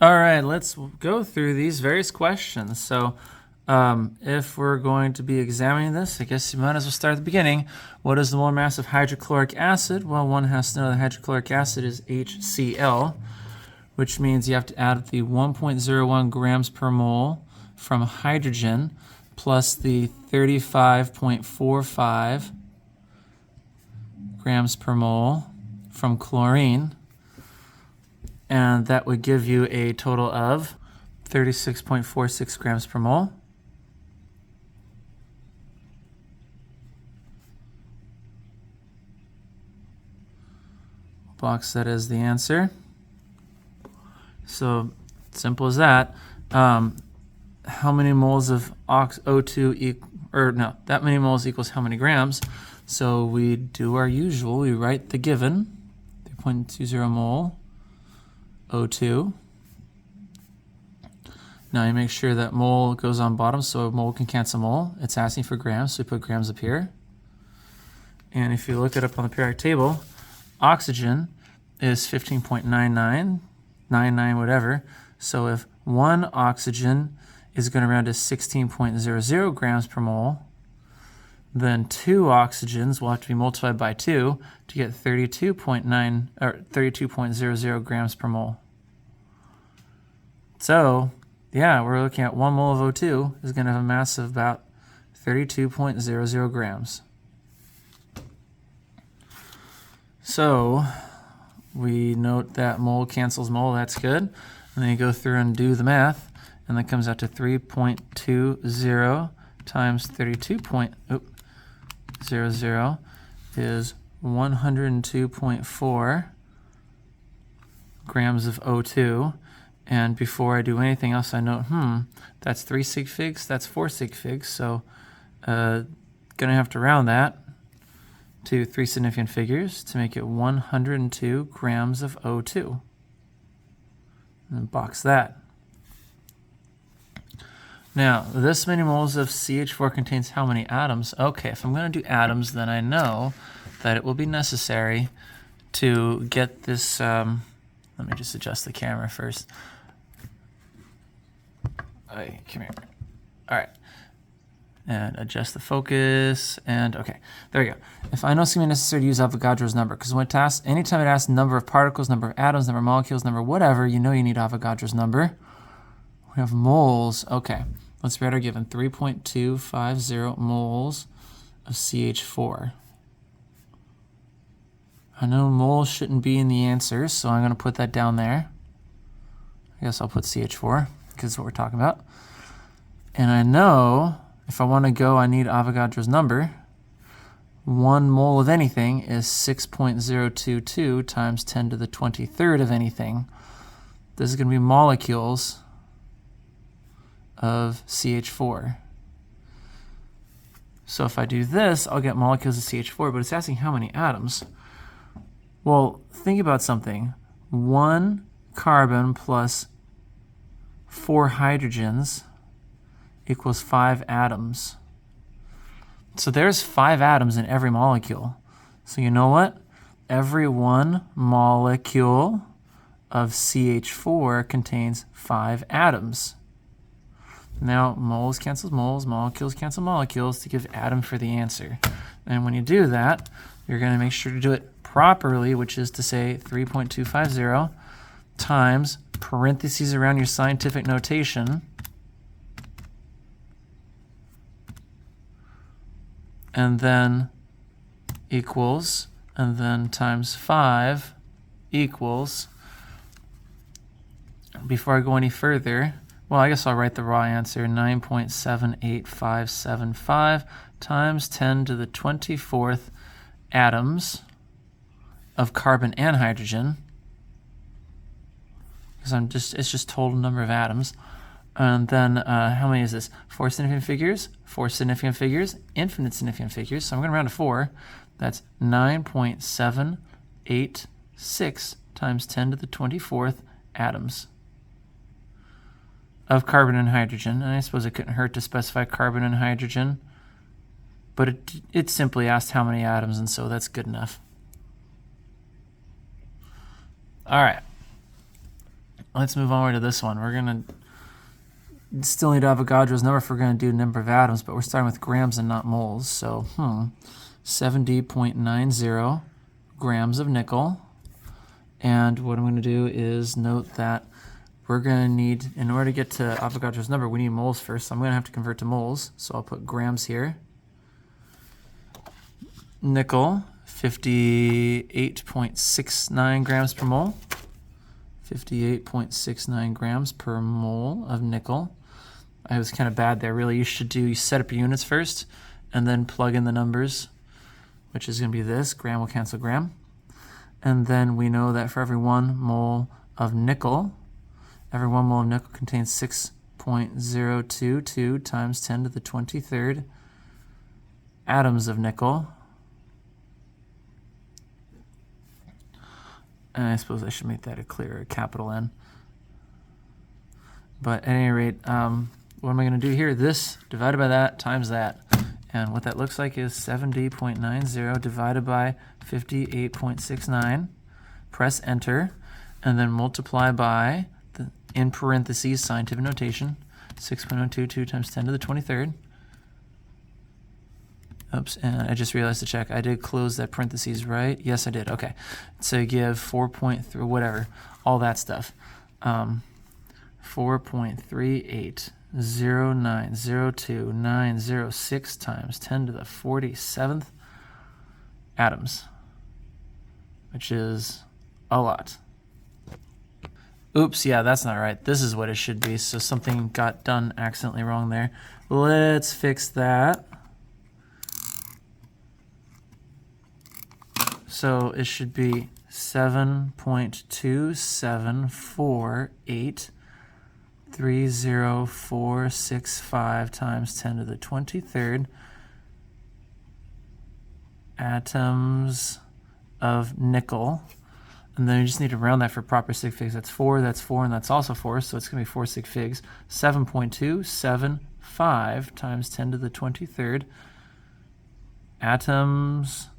All right, let's go through these various questions. So if we're going to be examining this, I guess you might as well start at the beginning. What is the molar mass of hydrochloric acid? Well, one has to know that hydrochloric acid is HCl, which means you have to add the 1.01 grams per mole from hydrogen plus the 35.45 grams per mole from chlorine. And that would give you a total of 36.46 grams per mole. Box that as the answer. So simple as that. How many moles of O2 that many moles equals how many grams? So we do our usual. We write the given, 3.20 mole O2. Now you make sure that mole goes on bottom so mole can cancel mole. It's asking for grams, so we put grams up here. And if you look it up on the periodic table, oxygen is 15.99 whatever. So if one oxygen is going to round to 16.00 grams per mole, then two oxygens will have to be multiplied by 2 to get 32.00 grams per mole. So, yeah, we're looking at 1 mole of O2 is going to have a mass of about 32.00 grams. So, we note that mole cancels mole, that's good. And then you go through and do the math, and that comes out to 3.20 times 32.00 is 102.4 grams of O2. And before I do anything else, I note, that's 3 sig figs, that's 4 sig figs, so gonna have to round that to 3 significant figures to make it 102 grams of O2. And then box that. Now, this many moles of CH4 contains how many atoms? Okay, if I'm going to do atoms, then I know that it will be necessary to get this. Let me just adjust the camera first. Hey, come here. All right. And adjust the focus. And okay, there we go. If I know it's going to be necessary to use Avogadro's number, because when it asks, anytime it asks number of particles, number of atoms, number of molecules, number of whatever, you know you need Avogadro's number. We have moles. Okay, let's write our given. 3.250 moles of CH4. I know moles shouldn't be in the answers, so I'm going to put that down there. I guess I'll put CH4, because it's what we're talking about. And I know if I want to go, I need Avogadro's number. 1 mole of anything is 6.022 times 10 to the 23rd of anything. This is going to be molecules of CH4. So if I do this, I'll get molecules of CH4, but it's asking how many atoms. Well, think about something. 1 carbon plus 4 hydrogens equals 5 atoms. So there's 5 atoms in every molecule. So you know what? Every 1 molecule of CH4 contains 5 atoms. Now, moles cancels moles, molecules cancel molecules to give atom for the answer. And when you do that, you're going to make sure to do it properly, which is to say 3.250 times parentheses around your scientific notation, and then equals, and then times 5 equals. Before I go any further, well, I guess I'll write the raw answer, 9.78575 times 10 to the 24th atoms of carbon and hydrogen, because it's just total number of atoms. And then how many is this? 4 significant figures, 4 significant figures, infinite significant figures. So I'm going to round to 4. That's 9.786 times 10 to the 24th atoms of carbon and hydrogen. And I suppose it couldn't hurt to specify carbon and hydrogen, but it simply asked how many atoms, and so that's good enough. All right. let's move on to this one. We're going to still need Avogadro's number if we're going to do number of atoms, but we're starting with grams and not moles. So, 70.90 grams of nickel. And what I'm going to do is note that we're going to need, in order to get to Avogadro's number, we need moles first. So I'm going to have to convert to moles. So I'll put grams here. Nickel, 58.69 grams per mole. 58.69 grams per mole of nickel. I was kind of bad there. Really, you set up your units first and then plug in the numbers, which is going to be this. Gram will cancel gram. And then we know that for every 1 mole of nickel, every 1 mole of nickel contains 6.022 times 10 to the 23rd atoms of nickel. And I suppose I should make that a clearer capital N. But at any rate, what am I going to do here? This divided by that times that. And what that looks like is 70.90 divided by 58.69. Press enter, and then multiply by, in parentheses, scientific notation, 6.022 times 10 to the 23rd. Oops, and I just realized to check. I did close that parentheses, right? Yes, I did. Okay. So you give 4.3, whatever, all that stuff. 4.380902906 times 10 to the 47th atoms, which is a lot. Oops, yeah, that's not right. This is what it should be. So something got done accidentally wrong there. Let's fix that. So it should be 7.274830465 times 10 to the 23rd atoms of nickel. And then you just need to round that for proper sig figs. That's 4, and that's also 4, so it's going to be 4 sig figs. 7.275 times 10 to the 23rd atoms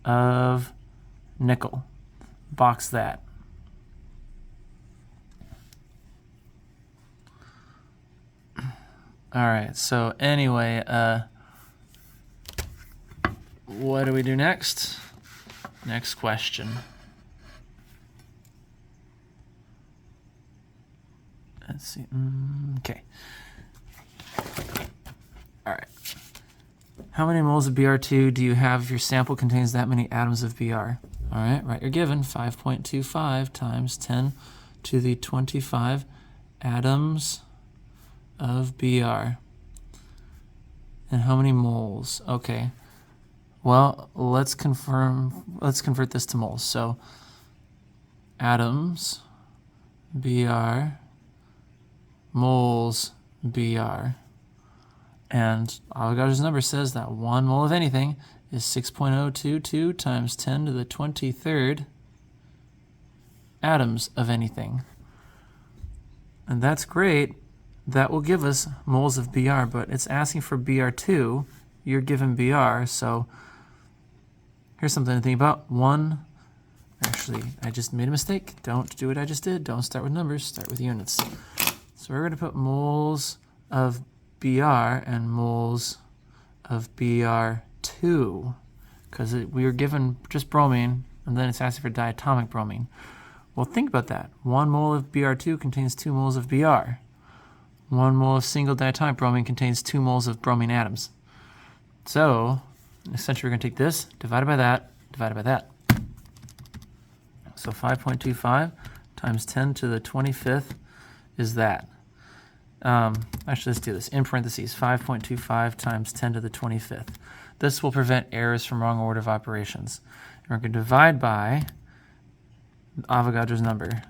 of nickel. Box that. All right, so anyway, what do we do next? Next question. Let's see. Okay. All right. How many moles of Br2 do you have if your sample contains that many atoms of Br? All right, write your given. 5.25 times 10 to the 25 atoms of Br. And how many moles? Okay. Well, let's convert this to moles. So atoms Br, moles Br. And Avogadro's number says that 1 mole of anything is 6.022 times 10 to the 23rd atoms of anything. And that's great. That will give us moles of Br, but it's asking for Br2. You're given Br, so here's something to think about. Actually, I just made a mistake. Don't do what I just did. Don't start with numbers, start with units. So we're going to put moles of Br and moles of Br2 because we were given just bromine, and then it's asking for diatomic bromine. Well, think about that. 1 mole of Br2 contains 2 moles of Br. 1 mole of single diatomic bromine contains 2 moles of bromine atoms. So essentially we're going to take this, divided by that, divided by that. So 5.25 times 10 to the 25th is that. Actually, let's do this. In parentheses, 5.25 times 10 to the 25th. This will prevent errors from wrong order of operations. And we're going to divide by Avogadro's number.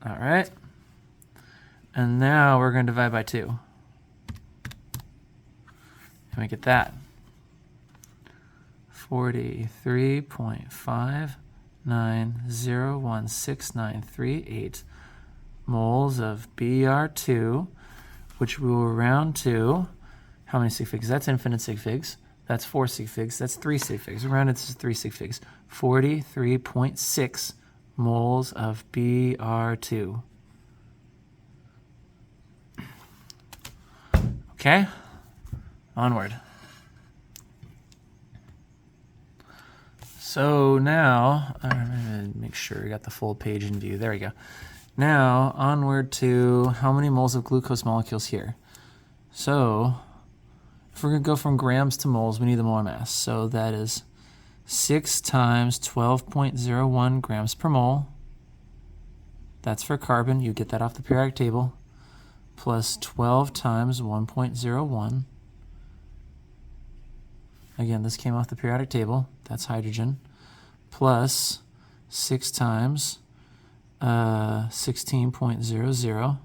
All right. And now we're going to divide by 2. And we get that. 43.59016938 moles of Br2, which we will round to how many sig figs? That's infinite sig figs. That's 4 sig figs. That's 3 sig figs. Rounded to 3 sig figs. 43.6 moles of Br2. Okay, onward. So now, I'm going to make sure we got the full page in view. There we go. Now, onward to how many moles of glucose molecules here. So, if we're going to go from grams to moles, we need the molar mass. So that is 6 times 12.01 grams per mole. That's for carbon. You get that off the periodic table. Plus 12 times 1.01. Again, this came off the periodic table. That's hydrogen. Plus 6 times 16.00.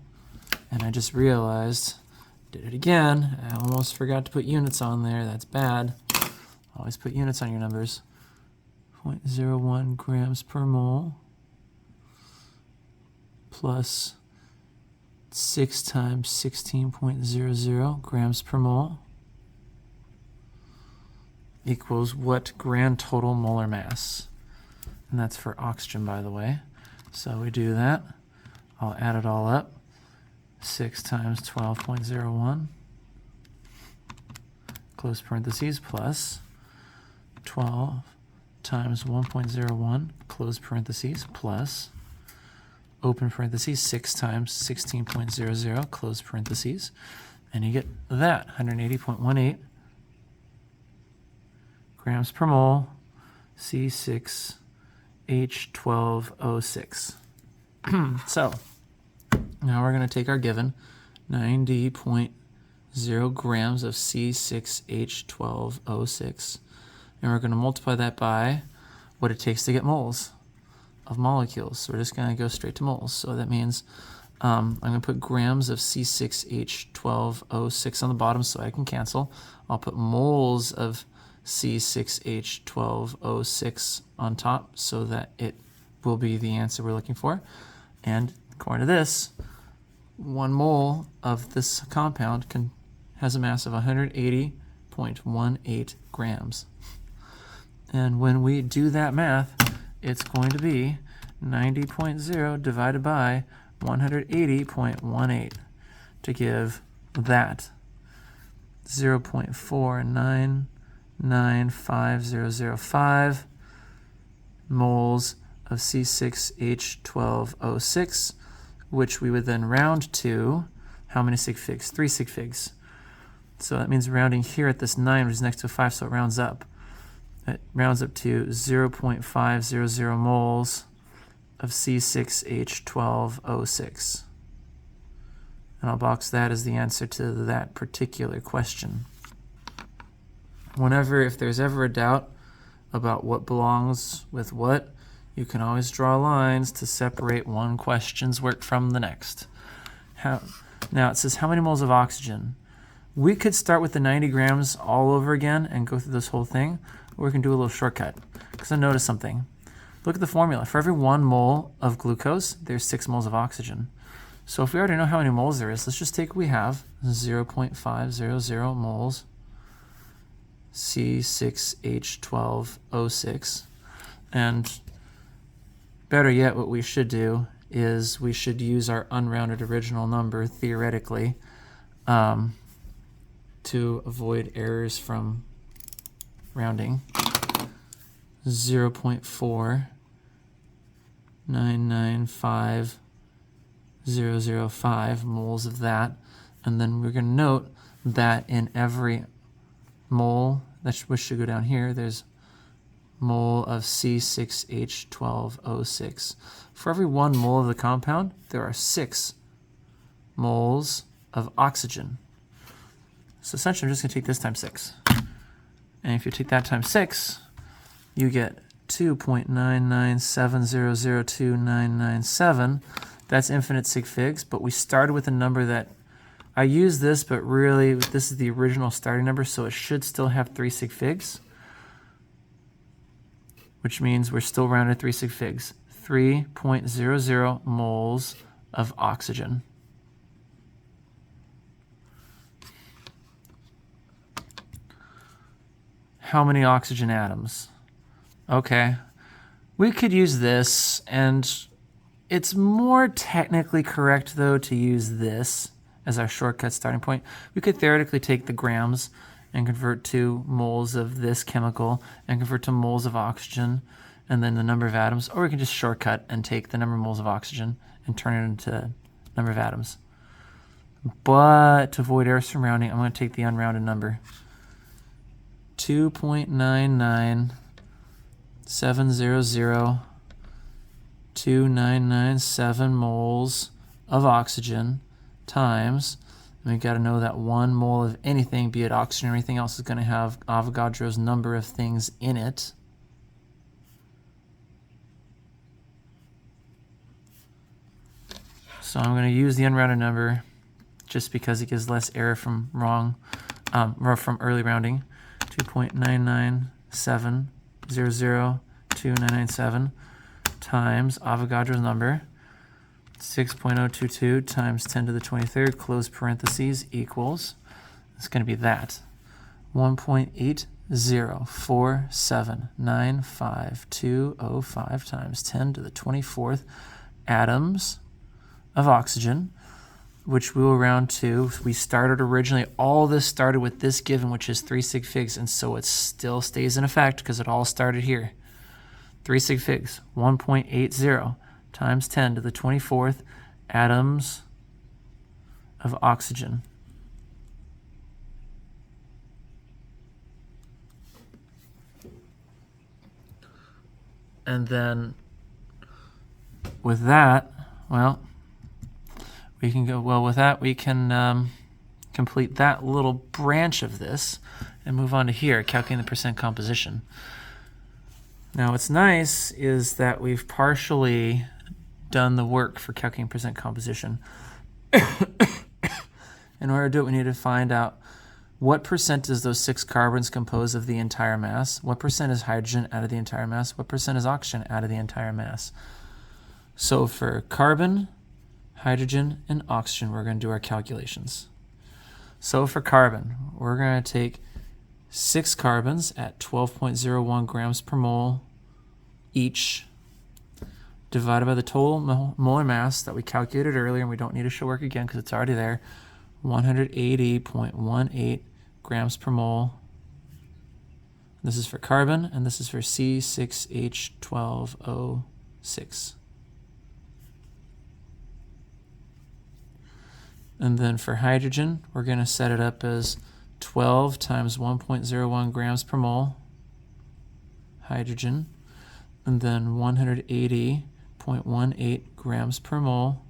And I just realized, did it again. I almost forgot to put units on there. That's bad. Always put units on your numbers. 0.01 grams per mole plus 6 times 16.00 grams per mole equals what grand total molar mass? And that's for oxygen, by the way. So we do that. I'll add it all up. 6 times 12.01 close parentheses plus 12 times 1.01 close parentheses plus open parentheses 6 times 16.00 close parentheses, and you get that 180.18 grams per mole C6H12O6. So now we're going to take our given 90.0 grams of C6H12O6 and we're going to multiply that by what it takes to get moles of molecules. So we're just going to go straight to moles. So that means I'm going to put grams of C6H12O6 on the bottom so I can cancel. I'll put moles of C6H12O6 on top so that it will be the answer we're looking for. And according to this, 1 mole of this compound has a mass of 180.18 grams. And when we do that math, it's going to be 90.0 divided by 180.18 to give that 0.4995005 moles of C6H12O6, which we would then round to how many sig figs? 3 sig figs. So that means rounding here at this 9, which is next to a 5, so it rounds up. It rounds up to 0.500 moles of C6H12O6. And I'll box that as the answer to that particular question. If there's ever a doubt about what belongs with what, you can always draw lines to separate one question's work from the next. Now it says how many moles of oxygen? We could start with the 90 grams all over again and go through this whole thing, or we can do a little shortcut. Because I noticed something. Look at the formula. For every 1 mole of glucose, there's 6 moles of oxygen. So if we already know how many moles there is, let's just take what we have, 0.500 moles C6H12O6. And better yet, what we should do is we should use our unrounded original number, theoretically, to avoid errors from rounding. 0.4995005 moles of that, and then we're going to note that in every mole, which should go down here, there's mole of C6H12O6. For every 1 mole of the compound, there are 6 moles of oxygen. So essentially, I'm just going to take this times 6. And if you take that times 6, you get 2.997002997. That's infinite sig figs, but we started with a number that I use this, but really this is the original starting number, so it should still have 3 sig figs, which means we're still rounded 3 sig figs. 3.00 moles of oxygen. how many oxygen atoms? Okay. We could use this, and it's more technically correct, though, to use this as our shortcut starting point. We could theoretically take the grams and convert to moles of this chemical and convert to moles of oxygen and then the number of atoms, or we can just shortcut and take the number of moles of oxygen and turn it into number of atoms. But to avoid errors from rounding, I'm going to take the unrounded number. 2.997002997 moles of oxygen times, and we've got to know that 1 mole of anything, be it oxygen or anything else, is going to have Avogadro's number of things in it. So I'm going to use the unrounded number just because it gives less error from or from early rounding. 2.997002997 times Avogadro's number, 6.022 times 10 to the 23rd, close parentheses, equals, it's going to be that, 1.804795205 times 10 to the 24th atoms of oxygen, which we will round to. We started originally, all this started with this given, which is 3 sig figs, and so it still stays in effect because it all started here. 3 sig figs, 1.80 times 10 to the 24th atoms of oxygen. And then with that, well, we can go, well, with that, we can complete that little branch of this and move on to here, calculating the percent composition. Now, what's nice is that we've partially done the work for calculating percent composition. In order to do it, we need to find out what percent does those 6 carbons compose of the entire mass, what percent is hydrogen out of the entire mass, what percent is oxygen out of the entire mass. So for carbon, hydrogen, and oxygen, we're going to do our calculations. So for carbon, we're going to take 6 carbons at 12.01 grams per mole each, divided by the total molar mass that we calculated earlier, and we don't need to show work again because it's already there, 180.18 grams per mole. This is for carbon, and this is for C6H12O6. And then for hydrogen, we're going to set it up as 12 times 1.01 grams per mole hydrogen, and then 180.18 grams per mole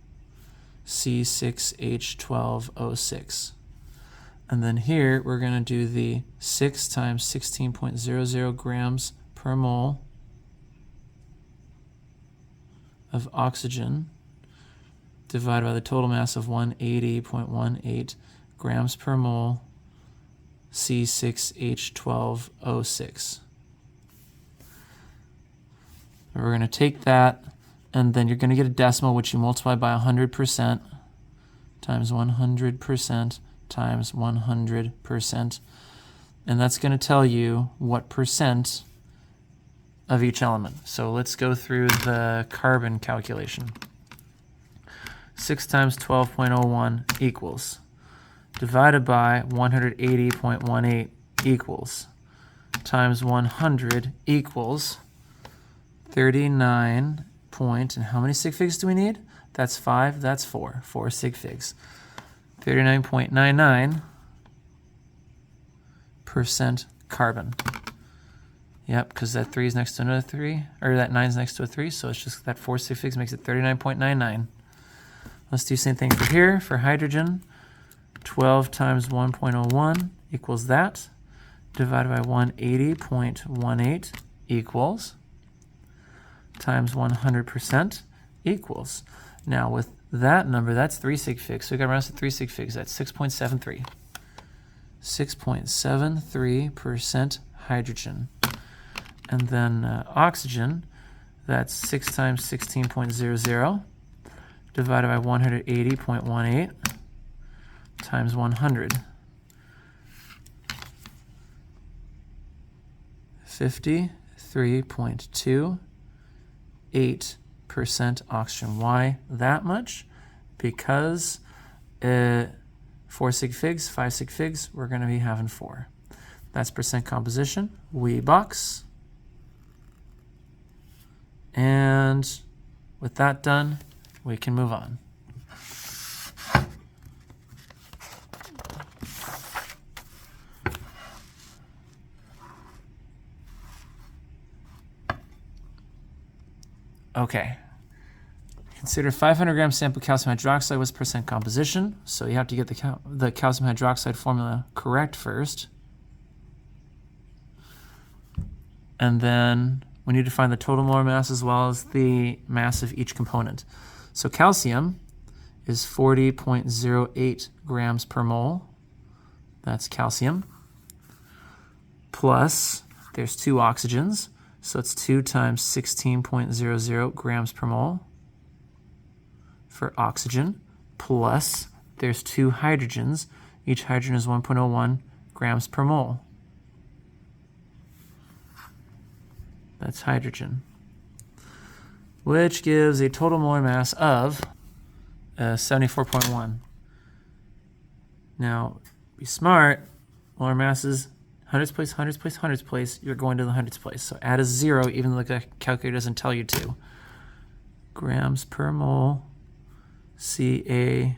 C6H12O6. And then here, we're going to do the 6 times 16.00 grams per mole of oxygen, divided by the total mass of 180.18 grams per mole C6H12O6. We're going to take that, and then you're going to get a decimal, which you multiply by 100% times 100% times 100%. And that's going to tell you what percent of each element. So let's go through the carbon calculation. 6 times 12.01 equals, divided by 180.18 equals, times 100 equals 39 point, and how many sig figs do we need? That's 5, that's 4 sig figs. 39.99% carbon. Yep, because that 3 is next to another 3, or that 9 is next to a 3, so it's just that 4 sig figs makes it 39.99. Let's do the same thing for here. For hydrogen, 12 times 1.01 equals that, divided by 180.18 equals, times 100% equals. Now with that number, that's 3 sig figs, so we've got to round to 3 sig figs. That's 6.73. 6.73% hydrogen. And then oxygen, that's 6 times 16.00 divided by 180.18 times 100. 53.28% oxygen. Why that much? Because 4 sig figs, 5 sig figs, we're going to be having 4. That's percent composition. We box. And with that done, we can move on. Okay. Consider 500 gram sample calcium hydroxide was percent composition. So you have to get the calcium hydroxide formula correct first. And then we need to find the total molar mass as well as the mass of each component. So calcium is 40.08 grams per mole. That's calcium. Plus, there's 2 oxygens. So it's 2 times 16.00 grams per mole for oxygen. Plus, there's 2 hydrogens. Each hydrogen is 1.01 grams per mole. That's hydrogen, which gives a total molar mass of 74.1. Now, be smart. Molar mass is hundredths place, hundredths place, hundredths place. You're going to the hundredths place. So add a 0, even though the calculator doesn't tell you to. Grams per mole, CaOH2.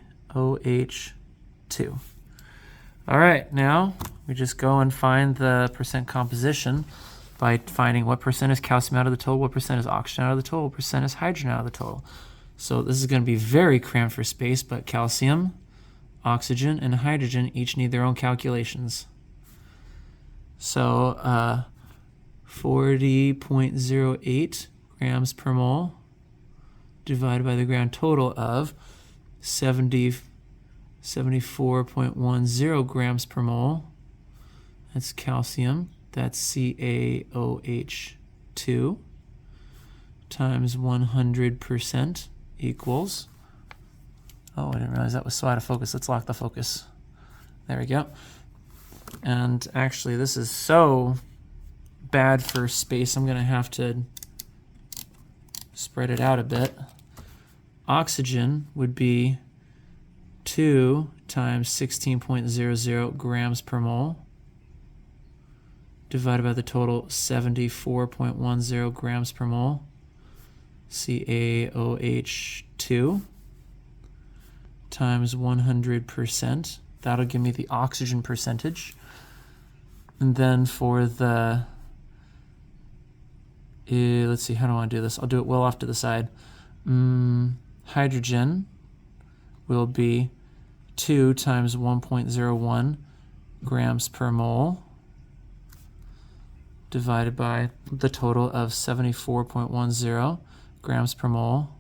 All right, now we just go and find the percent composition by finding what percent is calcium out of the total, what percent is oxygen out of the total, what percent is hydrogen out of the total. So this is going to be very cramped for space, but calcium, oxygen, and hydrogen each need their own calculations. So 40.08 grams per mole divided by the grand total of 74.10 grams per mole. That's calcium. That's CaOH2 times 100% equals, oh, I didn't realize that was so out of focus. Let's lock the focus. There we go. And actually, this is so bad for space, I'm going to have to spread it out a bit. Oxygen would be 2 times 16.00 grams per mole divided by the total 74.10 grams per mole, CaOH2 times 100%. That'll give me the oxygen percentage. And then for the, let's see, how do I want to do this? I'll do it well off to the side. Hydrogen will be 2 times 1.01 grams per mole divided by the total of 74.10 grams per mole.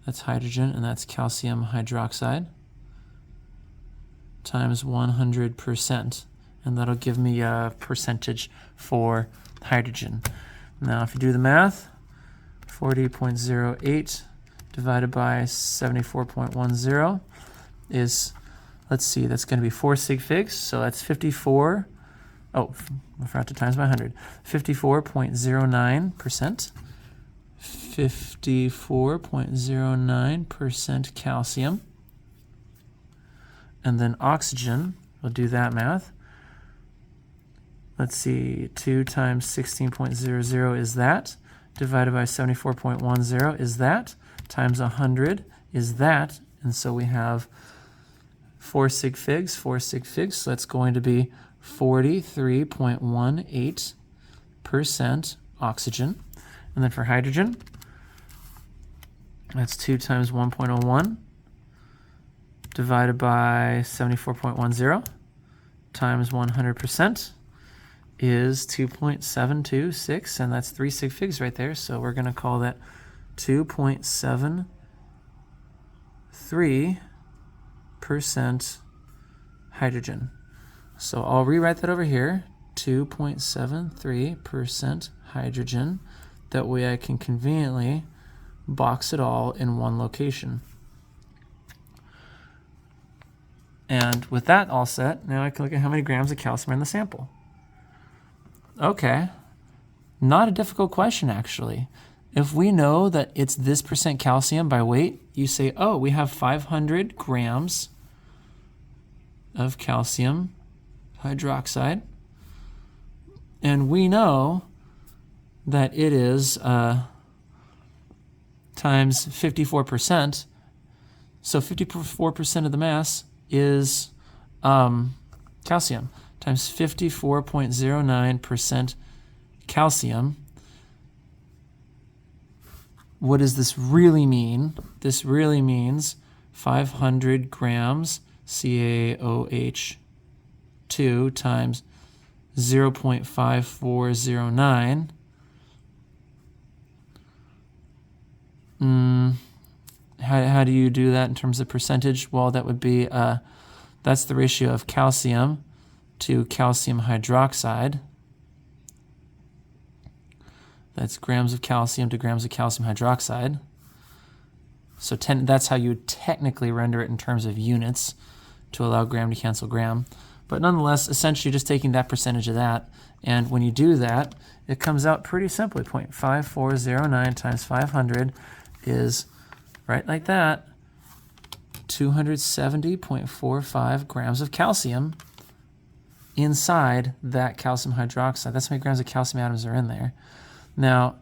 That's hydrogen, and that's calcium hydroxide times 100%. And that'll give me a percentage for hydrogen. Now, if you do the math, 40.08 divided by 74.10 is, let's see, that's going to be 4 sig figs. So that's 54. Oh, I forgot to times by 100. 54.09%. 54.09% calcium. And then oxygen, we'll do that math. Let's see, 2 times 16.00 is that, divided by 74.10 is that, times 100 is that, and so we have 4 sig figs, so that's going to be 43.18% oxygen. And then for hydrogen, that's 2 times 1.01 divided by 74.10 times 100% is 2.726, and that's 3 sig figs right there. So we're going to call that 2.73% hydrogen. So I'll rewrite that over here, 2.73% hydrogen. That way I can conveniently box it all in one location. And with that all set, now I can look at how many grams of calcium are in the sample. Okay, Not a difficult question, actually. If we know that it's this percent calcium by weight, you say, oh, we have 500 grams of calcium hydroxide, and we know that it is times 54%. So 54% of the mass is calcium times 54.09% calcium. What does this really mean? This really means 500 grams CaOH2 times 0.5409. How do you do that in terms of percentage? Well, that would be, that's the ratio of calcium to calcium hydroxide. That's grams of calcium to grams of calcium hydroxide. So that's how you would technically render it in terms of units to allow gram to cancel gram. But nonetheless, essentially just taking that percentage of that. And when you do that, it comes out pretty simply. 0.5409 times 500 is, right like that, 270.45 grams of calcium inside that calcium hydroxide. That's how many grams of calcium atoms are in there. Now,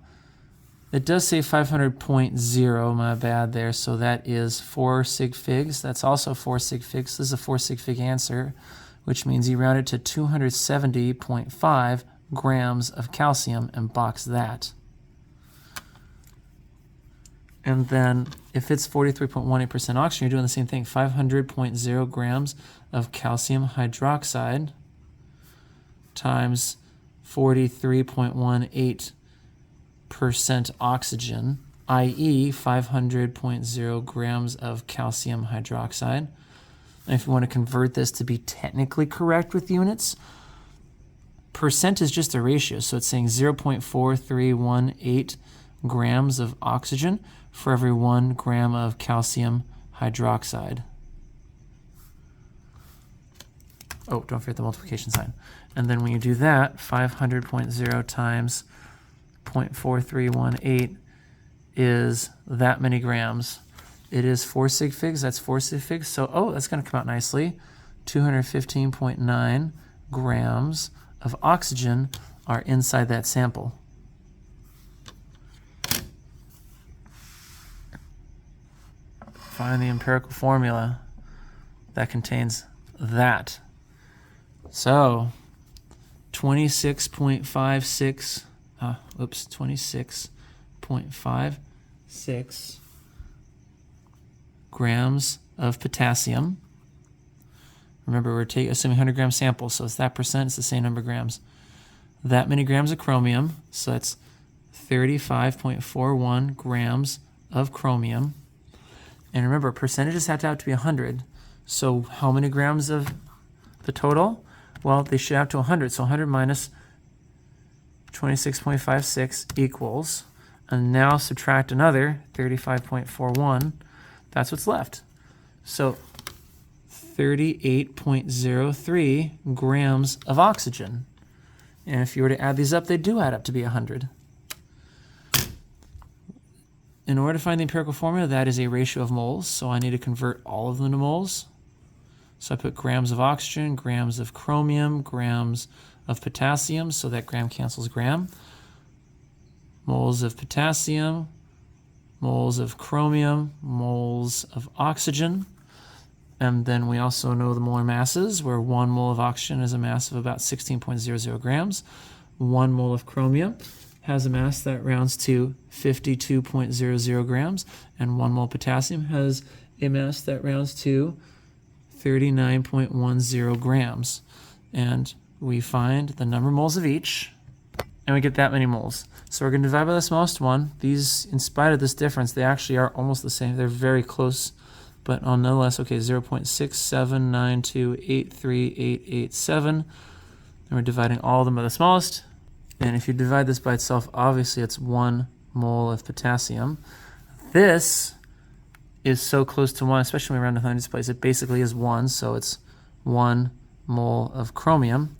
it does say 500.0, my bad there, so that is 4 sig figs. That's also 4 sig figs. So this is a 4 sig fig answer, which means you round it to 270.5 grams of calcium and box that. And then if it's 43.18% oxygen, you're doing the same thing, 500.0 grams of calcium hydroxide times 43.18% oxygen, i.e. 500.0 grams of calcium hydroxide. And if you want to convert this to be technically correct with units, percent is just a ratio, so it's saying 0.4318 grams of oxygen for every 1 gram of calcium hydroxide. Oh, don't forget the multiplication sign. And then when you do that, 500.0 times 0.4318 is that many grams. It is 4 sig figs, that's 4 sig figs, so that's going to come out nicely. 215.9 grams of oxygen are inside that sample. Find the empirical formula that contains that. So 26.56 grams of potassium. Remember, we're assuming 100 gram sample, so it's that percent, it's the same number of grams. That many grams of chromium, so that's 35.41 grams of chromium. And remember, percentages have to be 100. So how many grams of the total? Well, they should have to 100. So 100 minus 26.56 equals, and now subtract another 35.41. That's what's left. So 38.03 grams of oxygen. And if you were to add these up, they do add up to be 100. In order to find the empirical formula, that is a ratio of moles, so I need to convert all of them to moles. So I put grams of oxygen, grams of chromium, grams of potassium, so that gram cancels gram. Moles of potassium, moles of chromium, moles of oxygen. And then we also know the molar masses, where 1 mole of oxygen is a mass of about 16.00 grams. 1 mole of chromium has a mass that rounds to 52.00 grams, and 1 mole potassium has a mass that rounds to 39.10 grams. And we find the number of moles of each, and we get that many moles. So we're going to divide by the smallest one. These, in spite of this difference, they actually are almost the same. They're very close, but nonetheless, okay, 0.679283887. And we're dividing all of them by the smallest. And if you divide this by itself, obviously it's 1 mole of potassium. This is so close to 1, especially when we round to hundreds place. It basically is 1, so it's 1 mole of chromium.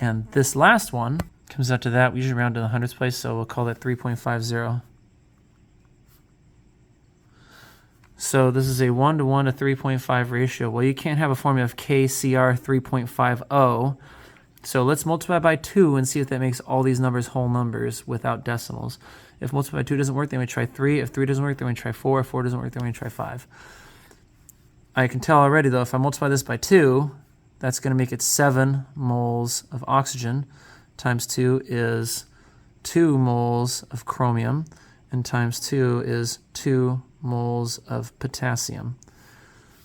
And this last one Comes out to that. We usually round to the hundredths place, so we'll call that 3.50. So this is a 1:1 to 3.5 ratio. Well, you can't have a formula of KCr 3.50. So let's multiply by 2 and see if that makes all these numbers whole numbers without decimals. If multiply by 2 doesn't work, then we try 3. If 3 doesn't work, then we try 4. If 4 doesn't work, then we try 5. I can tell already, though, if I multiply this by 2, that's going to make it 7 moles of oxygen. Times 2 is 2 moles of chromium. And times 2 is 2 moles of potassium.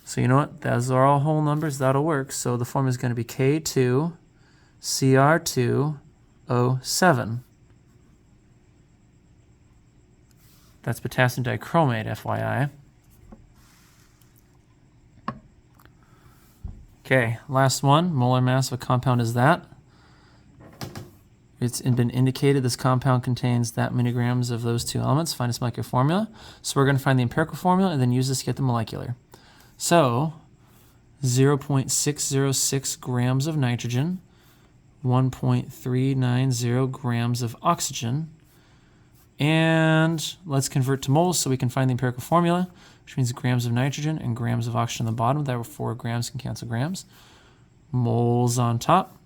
So you know what? Those are all whole numbers. That'll work. So the formula is going to be K2Cr2O7. That's potassium dichromate, FYI. Okay, last one. Molar mass of a compound is that. It's been indicated this compound contains that many grams of those two elements. Find its molecular formula. So we're going to find the empirical formula and then use this to get the molecular. So 0.606 grams of nitrogen, 1.390 grams of oxygen, and let's convert to moles so we can find the empirical formula, which means grams of nitrogen and grams of oxygen on the bottom. Therefore, grams can cancel grams. Moles on top.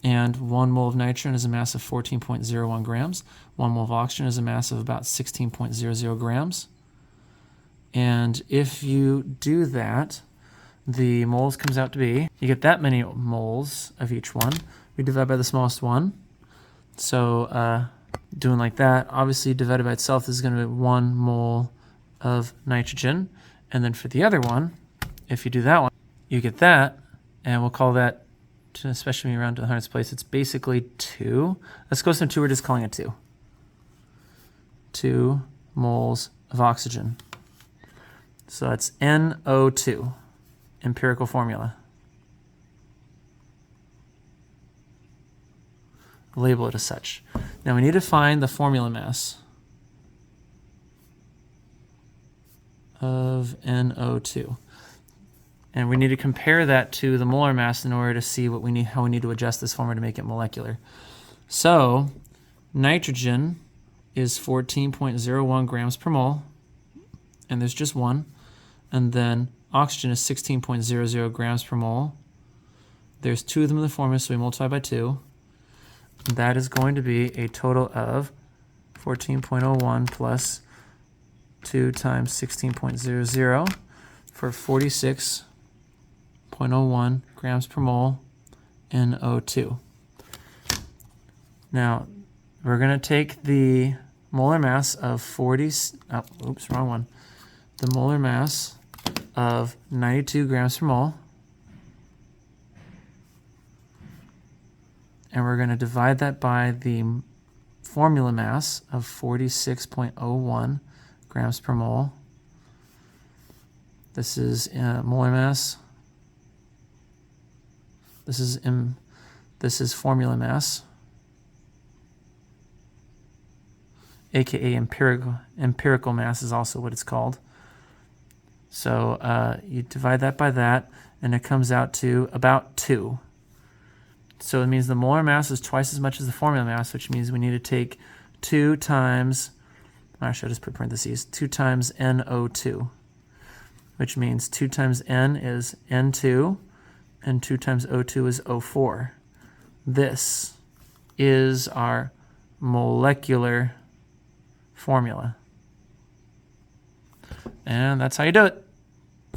And 1 mole of nitrogen is a mass of 14.01 grams. 1 mole of oxygen is a mass of about 16.00 grams. And if you do that, the moles comes out to be, you get that many moles of each one. We divide by the smallest one. So doing like that, obviously divided by itself, this is going to be 1 mole of nitrogen. And then for the other one, if you do that one, you get that, and we'll call that, especially when you round to the hundredths place, it's basically 2. Let's go some 2, we're just calling it 2. 2 moles of oxygen. So that's NO2, empirical formula. Label it as such. Now we need to find the formula mass of NO2. And we need to compare that to the molar mass in order to see what we need, how we need to adjust this formula to make it molecular. So nitrogen is 14.01 grams per mole, and there's just one. And then oxygen is 16.00 grams per mole. There's 2 of them in the formula, so we multiply by 2. That is going to be a total of 14.01 plus 2 times 16.00 for 46.01 grams per mole NO2. Now, we're going to take the molar mass of the molar mass of 92 grams per mole, and we're going to divide that by the formula mass of 46.01 grams per mole. This is molar mass. This is formula mass, aka empirical mass is also what it's called. So you divide that by that, and it comes out to about 2. So it means the molar mass is twice as much as the formula mass, which means we need to take 2 times, actually I'll just put parentheses, 2 times NO2, which means 2 times N is N2, and 2 times O2 is O4. This is our molecular formula. And that's how you do it.